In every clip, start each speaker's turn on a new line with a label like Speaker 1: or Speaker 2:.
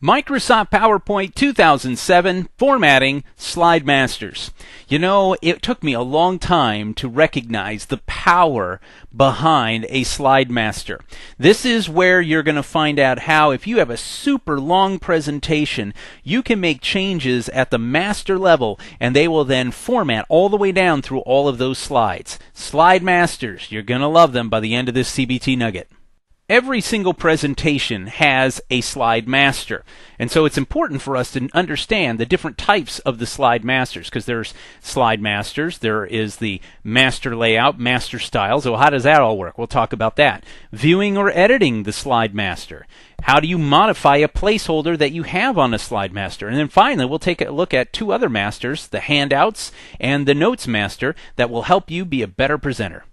Speaker 1: Microsoft PowerPoint 2007 Formatting Slide Masters. You know, it took me a long time to recognize the power behind a slide master. This is where you're going to find out how, if you have a super long presentation, you can make changes at the master level and they will then format all the way down through all of those slides. Slide masters, you're going to love them by the end of this CBT nugget. Every single presentation has a slide master, and so it's important for us to understand the different types of the slide masters, because there's slide masters, there is the master layout, master style. So how does that all work? We'll talk about that. Viewing or editing the slide master. How do you modify a placeholder that you have on a slide master? And then finally, we'll take a look at two other masters, the handouts and the notes master, that will help you be a better presenter.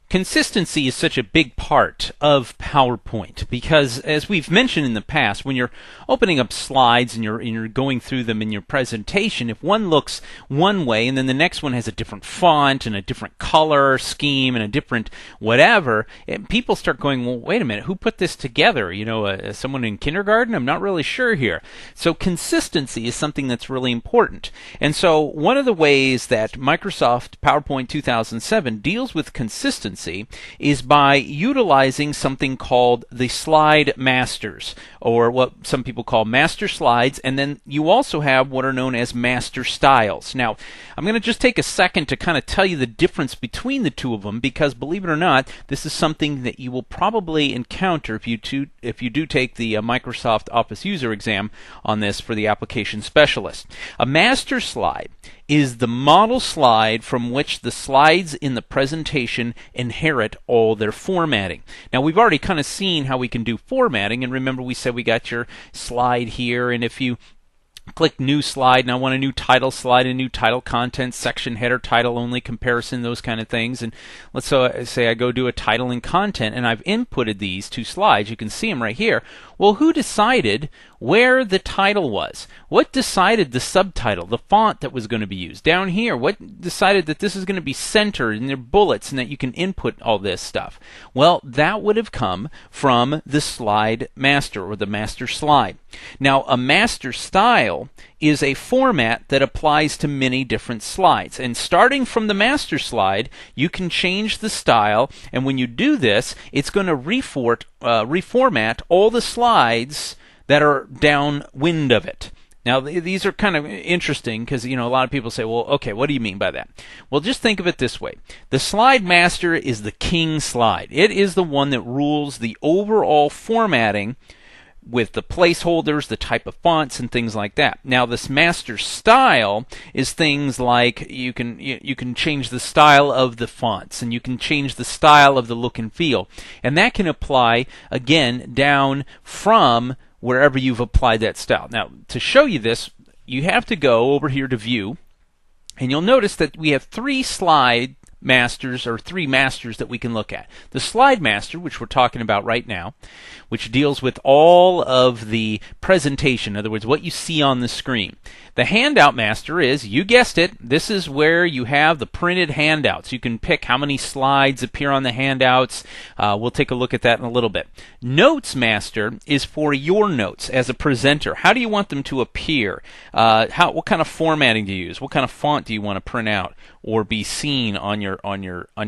Speaker 1: Consistency is such a big part of PowerPoint because, as we've mentioned in the past, when you're opening up slides and you're going through them in your presentation, if one looks one way and then the next one has a different font and a different color scheme and a different whatever, people start going, well, wait a minute, who put this together? You know, someone in kindergarten? I'm not really sure here. So consistency is something that's really important. And so one of the ways that Microsoft PowerPoint 2007 deals with consistency is by utilizing something called the slide masters, or what some people call master slides, and then you also have what are known as master styles. Now, I'm going to just take a second to kind of tell you the difference between the two of them, because believe it or not, this is something that you will probably encounter if you do take the Microsoft Office user exam on this for the application specialist. A master slide is the model slide from which the slides in the presentation inherit all their formatting. Now, we've already kind of seen how we can do formatting, and remember we said we got your slide here, and if you click new slide, and I want a new title slide, a new title, content, section, header, title only, comparison, those kind of things. And let's say I go do a title and content, and I've inputted these two slides. You can see them right here. Well, who decided where the title was? What decided the subtitle, the font that was going to be used? Down here, what decided that this is going to be centered in their bullets and that you can input all this stuff? Well, that would have come from the slide master, or the master slide. Now, a master style is a format that applies to many different slides. And starting from the master slide, you can change the style, and when you do this, it's going to reformat all the slides that are downwind of it. Now, these are kind of interesting because, you know, a lot of people say, well, okay, what do you mean by that? Well, just think of it this way. The slide master is the king slide. It is the one that rules the overall formatting with the placeholders, the type of fonts, and things like that. Now, this master style is things like you can change the style of the fonts, and you can change the style of the look and feel. And that can apply, again, down from wherever you've applied that style. Now, to show you this, you have to go over here to View, and you'll notice that we have three slide masters, or three masters that we can look at. The slide master, which we're talking about right now, which deals with all of the presentation, in other words, what you see on the screen. The handout master is, you guessed it, this is where you have the printed handouts. You can pick how many slides appear on the handouts. We'll take a look at that in a little bit. Notes master is for your notes as a presenter. How do you want them to appear? What kind of formatting do you use? What kind of font do you want to print out or be seen on your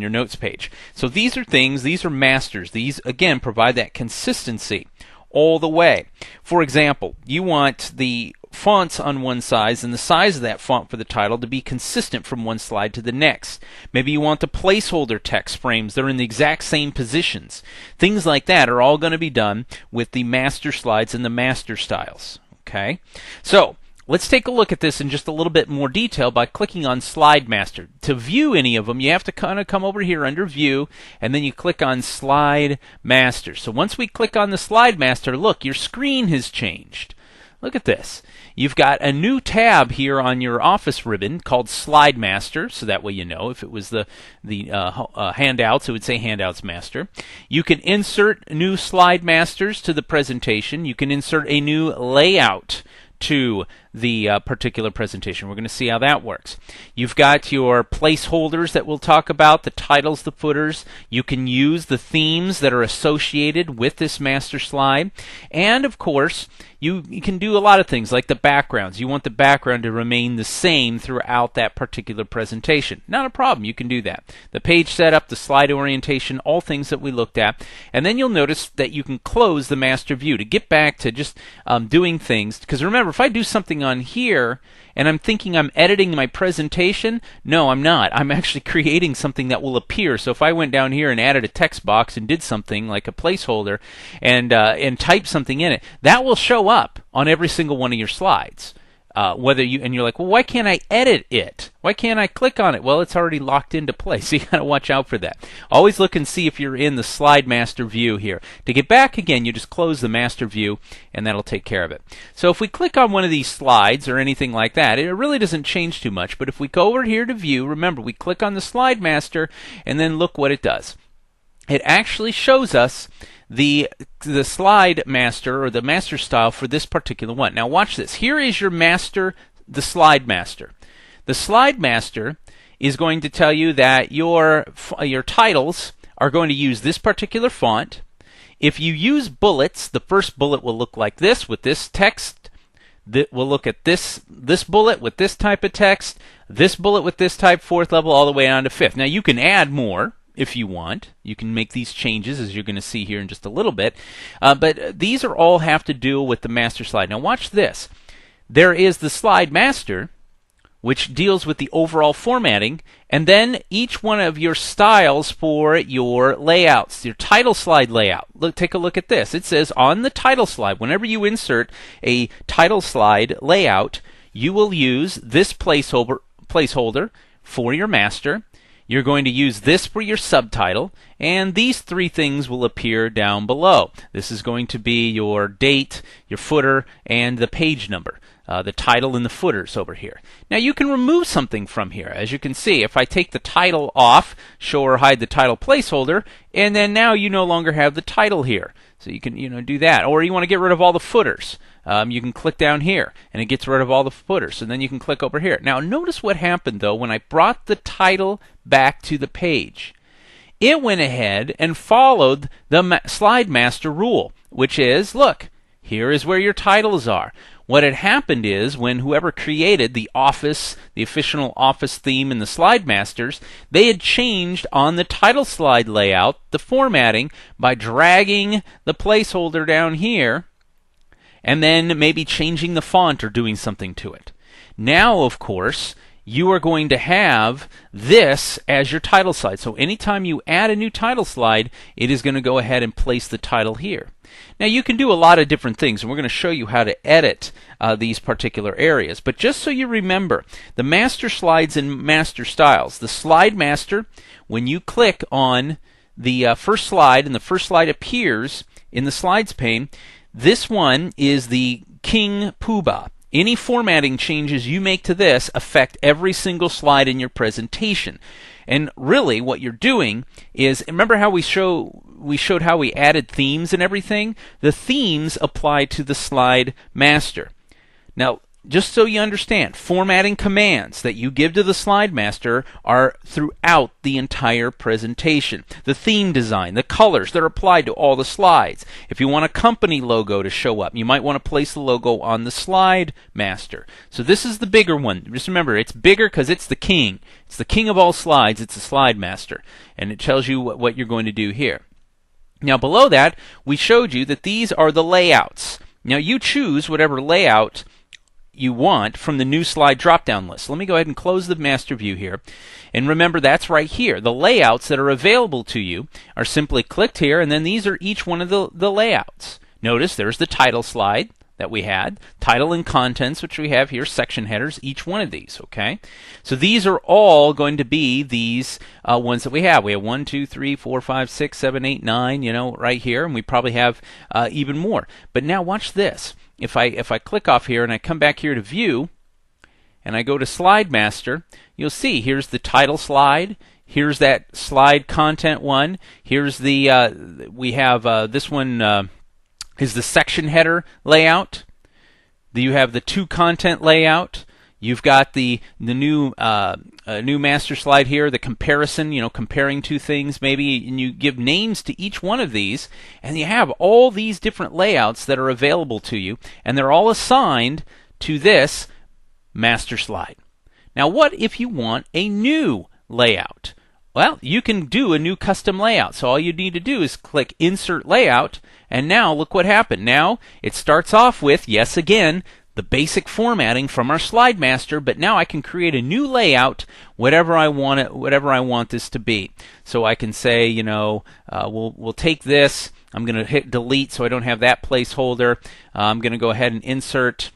Speaker 1: notes page? So these are masters. These, again, provide that consistency all the way. For example, you want the fonts on one side and the size of that font for the title to be consistent from one slide to the next. Maybe you want the placeholder text frames that are in the exact same positions. Things like that are all going to be done with the master slides and the master styles. Okay? So, let's take a look at this in just a little bit more detail by clicking on Slide Master. To view any of them, you have to kind of come over here under View, and then you click on Slide Master. So once we click on the Slide Master, look, your screen has changed. Look at this. You've got a new tab here on your Office ribbon called Slide Master, so that way you know. If it was the handouts, it would say Handouts Master. You can insert new Slide Masters to the presentation. You can insert a new layout to the particular presentation. We're going to see how that works. You've got your placeholders that we'll talk about, the titles, the footers. You can use the themes that are associated with this master slide. And of course, you can do a lot of things like the backgrounds. You want the background to remain the same throughout that particular presentation. Not a problem, you can do that. The page setup, the slide orientation, all things that we looked at. And then you'll notice that you can close the master view to get back to just doing things. Because remember, if I do something on here and I'm thinking I'm editing my presentation, no, I'm not. I'm actually creating something that will appear. So if I went down here and added a text box and did something like a placeholder and typed something in it, that will show up on every single one of your slides. You're like, well, why can't I edit it? Why can't I click on it? Well, it's already locked into place, so you got to watch out for that. Always look and see if you're in the slide master view here. To get back again, you just close the master view, and that'll take care of it. So if we click on one of these slides or anything like that, it really doesn't change too much. But if we go over here to view, remember, we click on the slide master, and then look what it does. It actually shows us the slide master or the master style for this particular one. Now watch this. Here is your master, the slide master. The slide master is going to tell you that your titles are going to use this particular font. If you use bullets, the first bullet will look like this with this text. We'll look at this bullet with this type of text, this bullet with this type, 4th level, all the way on to 5th. Now you can add more. If you want, you can make these changes, as you're going to see here in just a little bit. But these are all have to do with the master slide. Now watch this. There is the slide master, which deals with the overall formatting, and then each one of your styles for your layouts, your title slide layout. Take a look at this. It says on the title slide, whenever you insert a title slide layout, you will use this placeholder for your master. You're going to use this for your subtitle, and these 3 things will appear down below. This is going to be your date, your footer, and the page number. The title and the footers over here. Now you can remove something from here. As you can see, if I take the title off, show or hide the title placeholder, and then now you no longer have the title here. So you can do that. Or you want to get rid of all the footers. You can click down here, and it gets rid of all the footers. So then you can click over here. Now notice what happened, though, when I brought the title back to the page. It went ahead and followed the slide master rule, which is, look, here is where your titles are. What had happened is when whoever created the Office, the official Office theme in the Slide Masters, they had changed on the title slide layout, the formatting, by dragging the placeholder down here and then maybe changing the font or doing something to it. Now, of course, you are going to have this as your title slide. So anytime you add a new title slide, it is going to go ahead and place the title here. Now you can do a lot of different things, and we're going to show you how to edit these particular areas. But just so you remember, the master slides and master styles. The slide master, when you click on the first slide and the first slide appears in the slides pane, this one is the King Poobah. Any formatting changes you make to this affect every single slide in your presentation. And really what you're doing is, remember how we showed how we added themes and everything? The themes apply to the slide master. Now, just so you understand, formatting commands that you give to the slide master are throughout the entire presentation. The theme design, the colors that are applied to all the slides. If you want a company logo to show up, you might want to place the logo on the slide master. So this is the bigger one. Just remember, it's bigger because it's the king. It's the king of all slides. It's the slide master. And it tells you what you're going to do here. Now below that, we showed you that these are the layouts. Now you choose whatever layout you want from the new slide drop-down list. Let me go ahead and close the master view here. And remember, that's right here. The layouts that are available to you are simply clicked here, and then these are each one of the layouts. Notice there's the title slide that we had, title and contents, which we have here, section headers, each one of these, okay? So these are all going to be these ones that we have. We have 1, 2, 3, 4, 5, 6, 7, 8, 9, right here, and we probably have even more. But now watch this. If I click off here and I come back here to view and I go to slide master, you'll see here's the title slide, here's that slide content one, here's the we have this one is the section header layout. You have the to content layout. You've got the new new master slide here, the comparison, comparing two things maybe, and you give names to each one of these, and you have all these different layouts that are available to you, and they're all assigned to this master slide. Now, what if you want a new layout? Well, you can do a new custom layout. So all you need to do is click Insert Layout, and now look what happened. Now it starts off with, yes, again, the basic formatting from our slide master, but now I can create a new layout, whatever I want this to be. So I can say, we'll take this. I'm going to hit delete so I don't have that placeholder. I'm going to go ahead and insert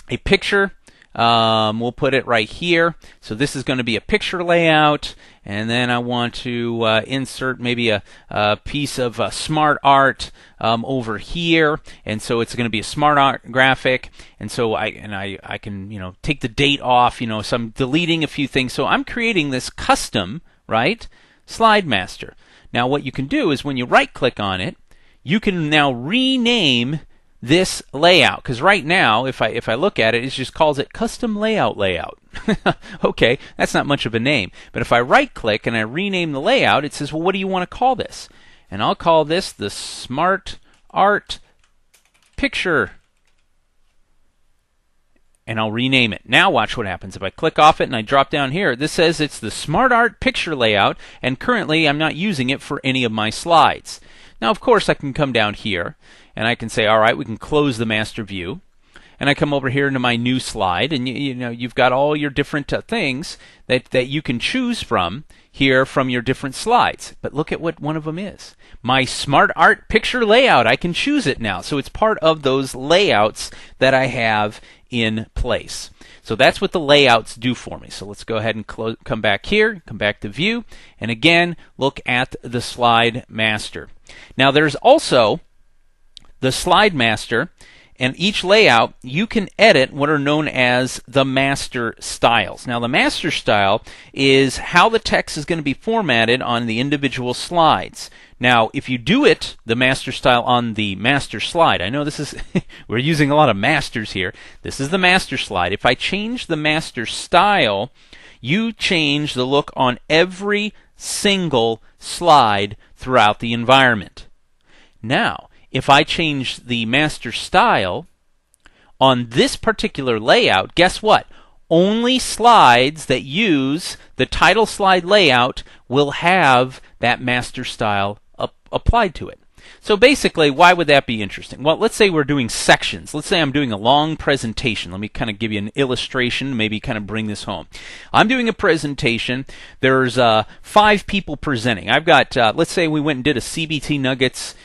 Speaker 1: a picture. We'll put it right here. So this is going to be a picture layout, and then I want to insert maybe a piece of smart art over here, and so it's going to be a smart art graphic. And so I can take the date off. So I'm deleting a few things. So I'm creating this custom slide master. Now what you can do is when you right click on it, you can now rename this layout, because right now if I look at it, it just calls it custom layout. Okay, that's not much of a name. But if I right click and I rename the layout, it says, well, what do you want to call this? And I'll call this the Smart Art Picture, and I'll rename it. Now watch what happens. If I click off it and I drop down here, this says it's the Smart Art Picture layout, and currently I'm not using it for any of my slides. Now, of course, I can come down here and I can say, all right, we can close the master view. And I come over here into my new slide, and you've got all your different things that you can choose from here from your different slides. But look at what one of them is. My Smart Art Picture layout. I can choose it now. So it's part of those layouts that I have in place. So that's what the layouts do for me. So let's go ahead and come back here, come back to View, and again, look at the Slide Master. Now there's also the Slide Master, and each layout you can edit what are known as the master styles. Now the master style is how the text is going to be formatted on the individual slides. Now if you do it, the master style on the master slide, I know this is, we're using a lot of masters here. This is the master slide. If I change the master style, you change the look on every single slide throughout the environment. Now, if I change the master style on this particular layout, guess what? Only slides that use the title slide layout will have that master style applied to it. So basically, why would that be interesting? Well, let's say we're doing sections. Let's say I'm doing a long presentation. Let me kind of give you an illustration, maybe kind of bring this home. I'm doing a presentation. There's 5 people presenting. I've got, let's say we went and did a CBT Nuggets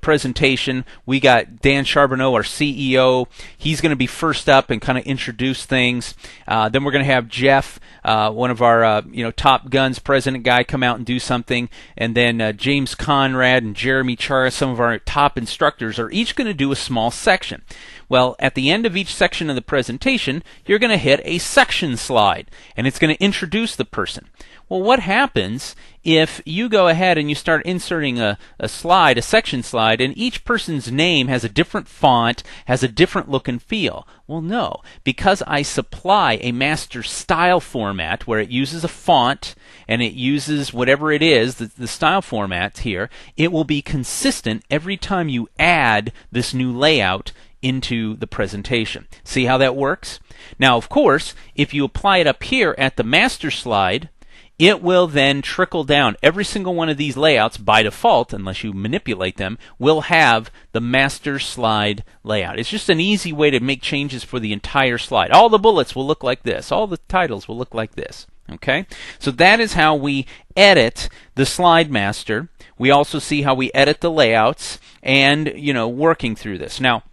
Speaker 1: presentation. We got Dan Charbonneau, our CEO. He's going to be first up and kind of introduce things. Then we're going to have Jeff, one of our Top Guns president guy, come out and do something. And then James Conrad and Jeremy Chara, some of our top instructors, are each going to do a small section. Well, at the end of each section of the presentation, you're going to hit a section slide, and it's going to introduce the person. Well, what happens if you go ahead and you start inserting a slide, a section slide, and each person's name has a different font, has a different look and feel? Well, no, because I supply a master style format where it uses a font and it uses whatever it is, the style format here, it will be consistent every time you add this new layout into the presentation. See how that works? Now, of course, if you apply it up here at the master slide, it will then trickle down. Every single one of these layouts, by default, unless you manipulate them, will have the master slide layout. It's just an easy way to make changes for the entire slide. All the bullets will look like this. All the titles will look like this. Okay? So that is how we edit the slide master. We also see how we edit the layouts and, working through this. Now,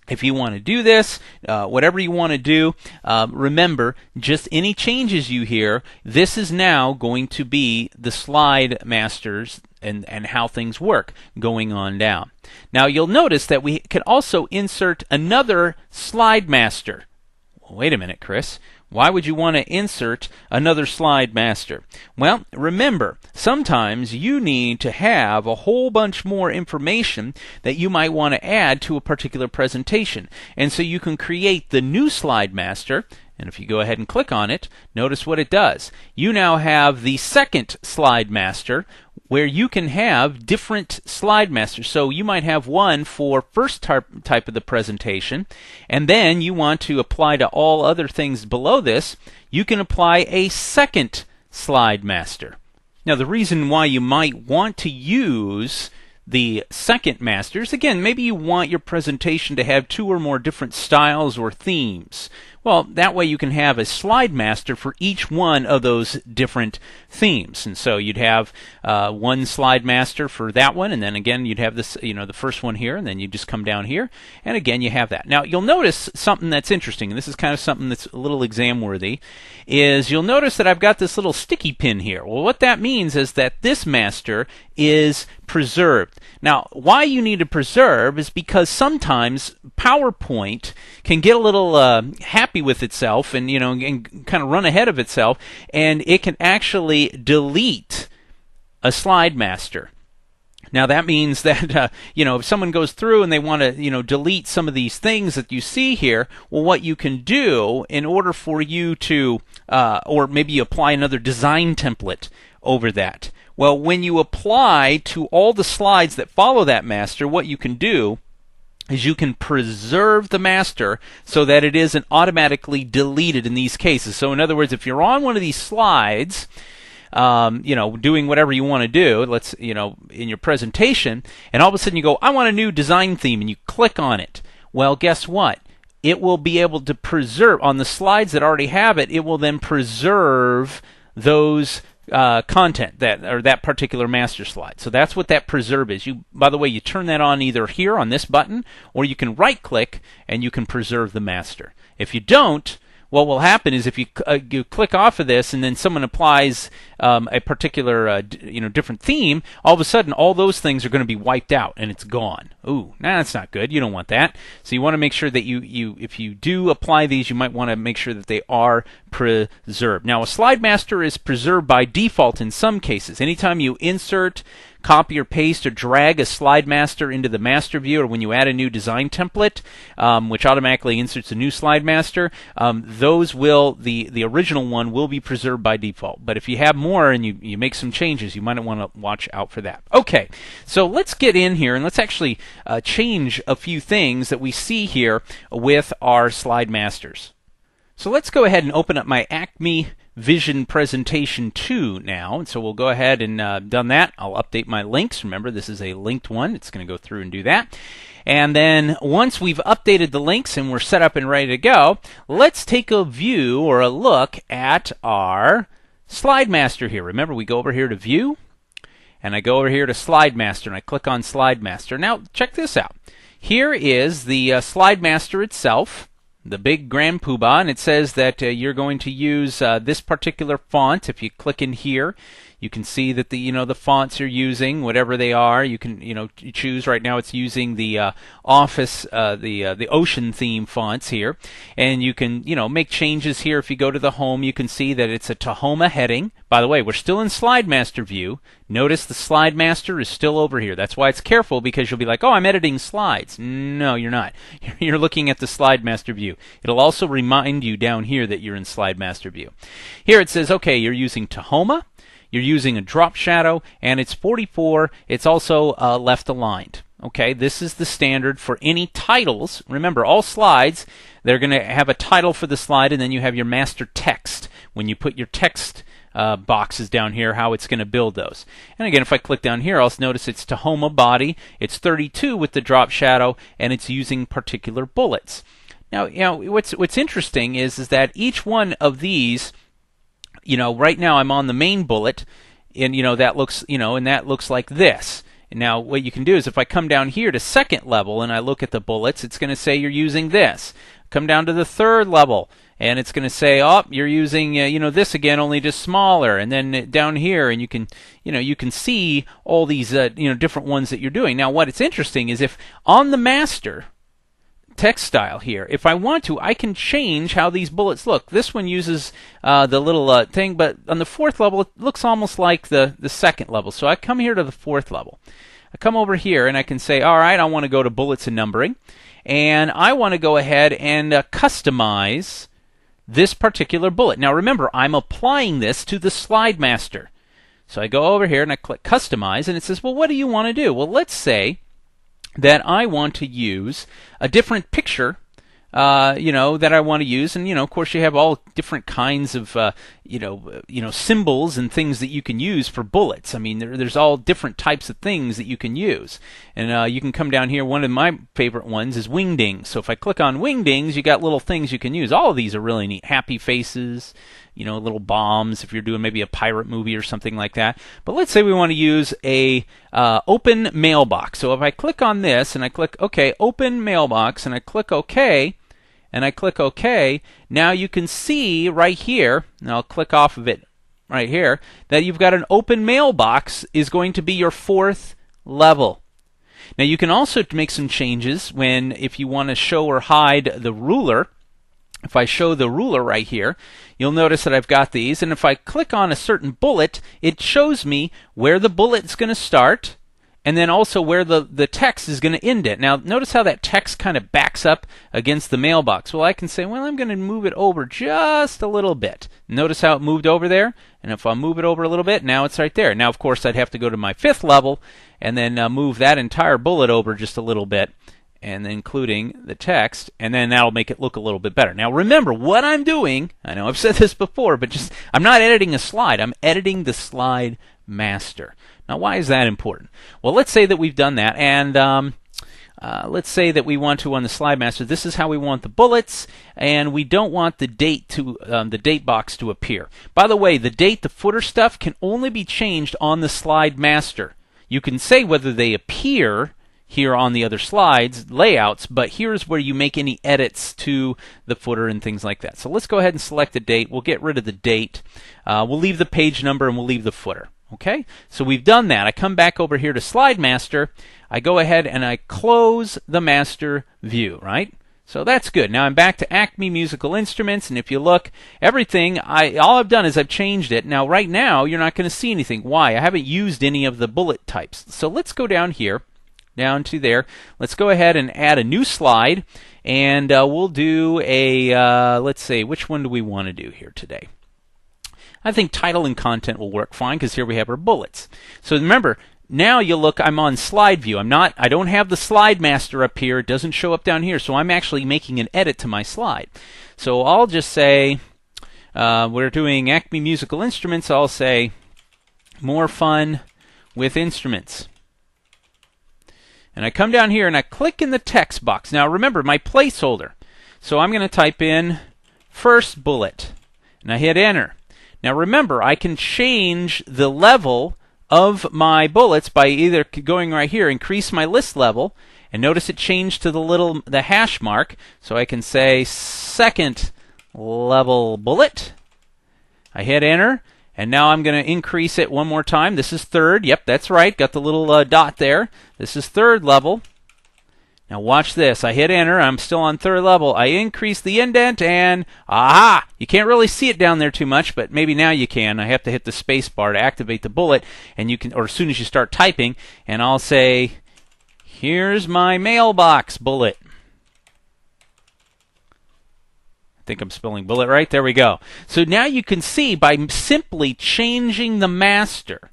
Speaker 1: if you want to do this, whatever you want to do, remember, just any changes you hear, this is now going to be the slide masters and how things work going on down. Now you'll notice that we can also insert another slide master. Wait a minute, Chris. Why would you want to insert another slide master? Well, remember, sometimes you need to have a whole bunch more information that you might want to add to a particular presentation. And so you can create the new slide master. And if you go ahead and click on it, notice what it does. You now have the second slide master where you can have different slide masters. So you might have one for first type of the presentation, and then you want to apply to all other things below this. You can apply a second slide master. Now the reason why you might want to use the second masters, again, maybe you want your presentation to have 2 or more different styles or themes. Well, that way you can have a slide master for each one of those different themes. And so you'd have one slide master for that one, and then again you'd have this, the first one here, and then you just come down here, and again you have that. Now you'll notice something that's interesting, and this is kind of something that's a little exam worthy, is you'll notice that I've got this little sticky pin here. Well, what that means is that this master is preserved. Now, why you need to preserve is because sometimes PowerPoint can get a little happy with itself and and kind of run ahead of itself, and it can actually delete a slide master. Now that means that if someone goes through and they want to delete some of these things that you see here, well, what you can do in order for you to or maybe apply another design template over that. Well, when you apply to all the slides that follow that master, what you can do is you can preserve the master so that it isn't automatically deleted in these cases. So in other words, if you're on one of these slides, doing whatever you want to do, in your presentation, and all of a sudden you go, I want a new design theme, and you click on it. Well, guess what? It will be able to preserve, on the slides that already have it, it will then preserve those content that particular master slide. So that's what that preserve is. By the way, you turn that on either here on this button, or you can right click and you can preserve the master. If you don't, what will happen is if you click off of this and then someone applies a particular different theme, all of a sudden all those things are going to be wiped out and it's gone. Ooh, that's not good. You don't want that. So you want to make sure that if you do apply these, you might want to make sure that they are preserved. Now, a slide master is preserved by default in some cases. Anytime you insert, copy or paste or drag a slide master into the master view, or when you add a new design template, which automatically inserts a new slide master, the original one will be preserved by default. But if you have more and you make some changes, you might want to watch out for that. Okay, so let's get in here and let's actually change a few things that we see here with our slide masters. So let's go ahead and open up my Acme Vision Presentation 2 now. And so we'll go ahead and done that. I'll update my links. Remember, this is a linked one. It's going to go through and do that. And then once we've updated the links and we're set up and ready to go, let's take a view or a look at our slide master here. Remember, we go over here to View, and I go over here to Slide Master, and I click on Slide Master. Now, check this out. Here is the Slide Master itself, the big grand poobah, and it says that you're going to use this particular font. If you click in here, you can see that the fonts you're using, whatever they are, you can choose. Right now, it's using the Office, the Ocean theme fonts here, and you can make changes here. If you go to the Home, you can see that it's a Tahoma heading. By the way, we're still in Slide Master view. Notice the Slide Master is still over here. That's why it's careful, because you'll be like, oh, I'm editing slides. No, you're not. You're looking at the Slide Master view. It'll also remind you down here that you're in Slide Master view. Here it says, okay, you're using Tahoma. You're using a drop shadow, and it's 44. It's also left aligned. Okay, this is the standard for any titles. Remember, all slides, they're going to have a title for the slide, and then you have your master text. When you put your text boxes down here, how it's going to build those. And again, if I click down here, I'll notice it's Tahoma body. It's 32 with the drop shadow, and it's using particular bullets. Now, what's interesting is that each one of these, right now I'm on the main bullet, and that looks like this. And now what you can do is if I come down here to second level and I look at the bullets, it's going to say you're using this. Come down to the third level, and it's going to say, oh, you're using this again, only just smaller. And then down here, and you can see all these different ones that you're doing. Now, what it's interesting is if on the master, text style here. If I want to, I can change how these bullets look. This one uses the little thing, but on the fourth level, it looks almost like the second level. So I come here to the fourth level. I come over here and I can say, all right, I want to go to bullets and numbering, and I want to go ahead and customize this particular bullet. Now remember, I'm applying this to the slide master. So I go over here and I click customize, and it says, well, what do you want to do? Well, let's say that I want to use a different picture, that I want to use, and of course, you have all different kinds of, symbols and things that you can use for bullets. I mean, there's all different types of things that you can use, and you can come down here. One of my favorite ones is wingdings. So if I click on wingdings, you got little things you can use. All of these are really neat. Happy faces, little bombs if you're doing maybe a pirate movie or something like that. But let's say we want to use a open mailbox. So if I click on this and I click OK, open mailbox, and I click OK, and I click OK, now you can see right here, and I'll click off of it right here, that you've got an open mailbox is going to be your fourth level. Now you can also make some changes if you want to show or hide the ruler. If I show the ruler right here, you'll notice that I've got these, and if I click on a certain bullet, it shows me where the bullet's going to start, and then also where the text is going to end it. Now, notice how that text kind of backs up against the mailbox. Well, I can say, well, I'm going to move it over just a little bit. Notice how it moved over there? And if I move it over a little bit, now it's right there. Now, of course, I'd have to go to my fifth level and then move that entire bullet over just a little bit, and including the text, and then that'll make it look a little bit better. Now remember, what I'm doing, I know I've said this before, but I'm not editing a slide, I'm editing the slide master. Now why is that important? Well, let's say that we've done that, and let's say that we want to, on the slide master, this is how we want the bullets, and we don't want the date the date box to appear. By the way, the date, the footer stuff can only be changed on the slide master. You can say whether they appear here on the other slides, layouts, but here's where you make any edits to the footer and things like that. So let's go ahead and select the date. We'll get rid of the date. We'll leave the page number, and we'll leave the footer. Okay, so we've done that. I come back over here to Slide Master. I go ahead and I close the master view, right? So that's good. Now I'm back to Acme Musical Instruments, and if you look, everything, all I've done is I've changed it. Now right now, you're not going to see anything. Why? I haven't used any of the bullet types. So let's go down here, down to there. Let's go ahead and add a new slide, and we'll do a, let's see, which one do we want to do here today? I think title and content will work fine, because here we have our bullets. So remember, now you look, I'm on slide view. I don't have the slide master up here. It doesn't show up down here, so I'm actually making an edit to my slide. So I'll just say, we're doing Acme Musical Instruments. I'll say, more fun with instruments. And I come down here and I click in the text box. Now remember, my placeholder. So I'm going to type in first bullet, and I hit enter. Now remember, I can change the level of my bullets by either going right here, increase my list level, and notice it changed to the hash mark. So I can say second level bullet. I hit enter, and now I'm going to increase it one more time. This is third. Yep, that's right. Got the little dot there. This is third level. Now watch this. I hit enter. I'm still on third level. I increase the indent, and aha! You can't really see it down there too much, but maybe now you can. I have to hit the space bar to activate the bullet, and you can, or as soon as you start typing, and I'll say, here's my mailbox bullet. I think I'm spelling bullet right. There we go. So now you can see by simply changing the master.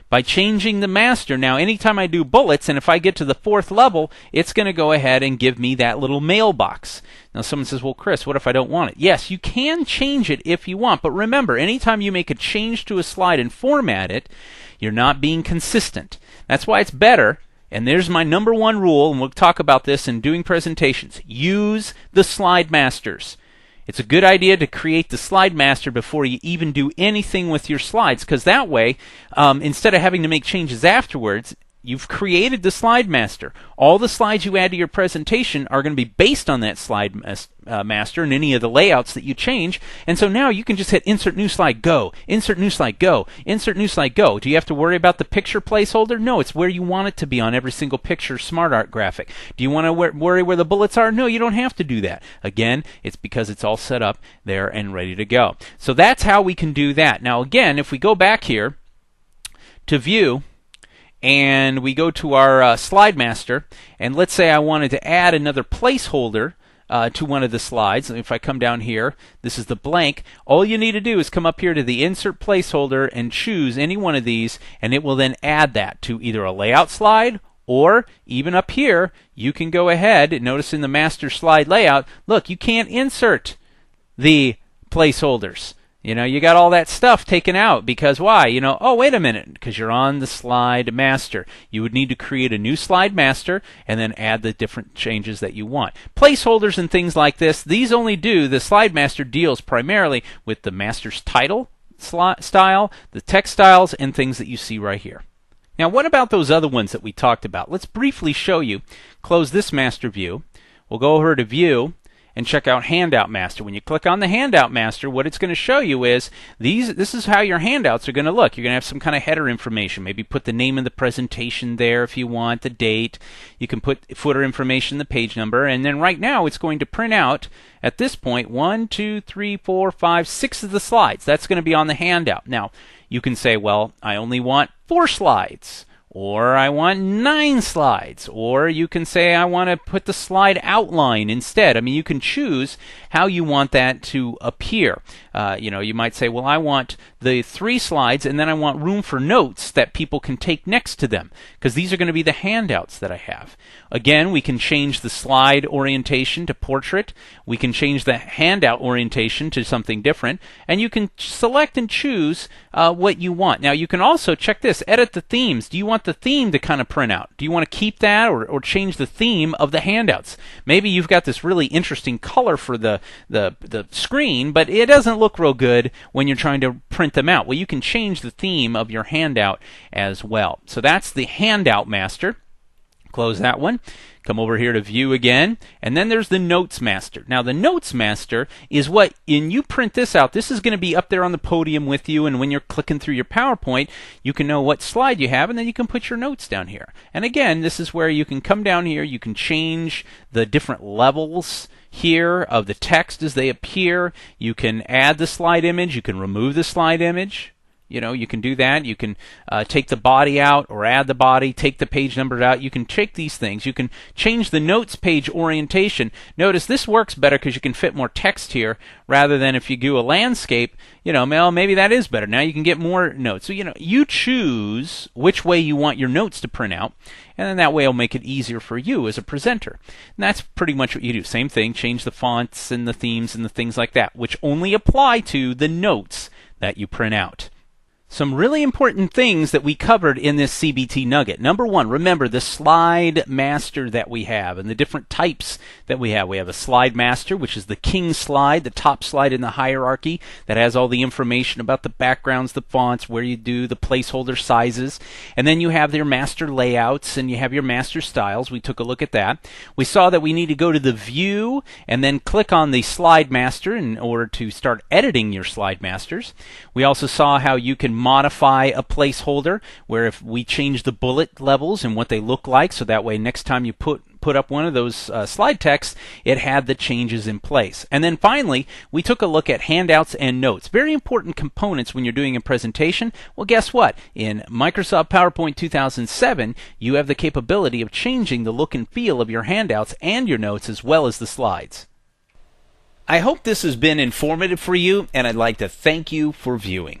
Speaker 1: By changing the master, now anytime I do bullets, and if I get to the fourth level, it's going to go ahead and give me that little mailbox. Now someone says, well, Chris, what if I don't want it? Yes, you can change it if you want, but remember, anytime you make a change to a slide and format it, you're not being consistent. That's why it's better, and there's my number one rule, and we'll talk about this in doing presentations. Use the slide masters. It's a good idea to create the slide master before you even do anything with your slides, because that way, instead of having to make changes afterwards, You've created the slide master. All the slides you add to your presentation are going to be based on that slide master and any of the layouts that you change. And so now you can just hit Insert New Slide, Go. Insert New Slide, Go. Insert New Slide, Go. Do you have to worry about the picture placeholder? No, it's where you want it to be on every single picture smart art graphic. Do you want to worry where the bullets are? No, you don't have to do that. Again, it's because it's all set up there and ready to go. So that's how we can do that. Now again, if we go back here to View, and we go to our slide master, and let's say I wanted to add another placeholder to one of the slides. If I come down here, this is the blank. All you need to do is come up here to the Insert Placeholder and choose any one of these, and it will then add that to either a layout slide, or even up here, you can go ahead and notice in the master slide layout, look, you can't insert the placeholders. You got all that stuff taken out because why? Oh, wait a minute, because you're on the slide master. You would need to create a new slide master and then add the different changes that you want. Placeholders and things like this, these only the slide master deals primarily with the master's title style, the text styles, and things that you see right here. Now, what about those other ones that we talked about? Let's briefly show you. Close this master view. We'll go over to View and check out Handout Master. When you click on the Handout Master, what it's going to show you is this is how your handouts are going to look. You're going to have some kind of header information. Maybe put the name of the presentation there if you want, the date. You can put footer information, the page number, and then right now it's going to print out, at this point, 1, 2, 3, 4, 5, 6 of the slides. That's going to be on the handout. Now, you can say, well, I only want 4 slides. Or I want 9 slides. Or you can say I want to put the slide outline instead. I mean, you can choose how you want that to appear. You might say, well, I want the 3 slides and then I want room for notes that people can take next to them, because these are going to be the handouts that I have. Again, we can change the slide orientation to portrait. We can change the handout orientation to something different. And you can select and choose what you want. Now, you can also, check this, edit the themes. Do you want the theme to kind of print out? Do you want to keep that or change the theme of the handouts? Maybe you've got this really interesting color for the screen, but it doesn't look real good when you're trying to print them out. Well, you can change the theme of your handout as well. So that's the Handout Master. Close that one. Come over here to View again, and then there's the Notes Master. Now, the Notes Master is when you print this out, this is going to be up there on the podium with you, and when you're clicking through your PowerPoint, you can know what slide you have, and then you can put your notes down here. And again, this is where you can come down here, you can change the different levels here of the text as they appear. You can add the slide image, you can remove the slide image. You can do that. You can take the body out or add the body, take the page numbers out. You can check these things. You can change the notes page orientation. Notice this works better because you can fit more text here rather than if you do a landscape, maybe that is better. Now you can get more notes. So, you choose which way you want your notes to print out, and then that way it'll make it easier for you as a presenter. And that's pretty much what you do. Same thing, change the fonts and the themes and the things like that, which only apply to the notes that you print out. Some really important things that we covered in this CBT Nugget. Number 1, remember the slide master that we have and the different types that we have. We have a slide master, which is the king slide, the top slide in the hierarchy that has all the information about the backgrounds, the fonts, where you do the placeholder sizes. And then you have your master layouts and you have your master styles. We took a look at that. We saw that we need to go to the View and then click on the slide master in order to start editing your slide masters. We also saw how you can modify a placeholder, where if we change the bullet levels and what they look like, so that way next time you put up one of those slide texts, it had the changes in place. And then finally, we took a look at handouts and notes. Very important components when you're doing a presentation. Well, guess what? In Microsoft PowerPoint 2007, you have the capability of changing the look and feel of your handouts and your notes as well as the slides. I hope this has been informative for you, and I'd like to thank you for viewing.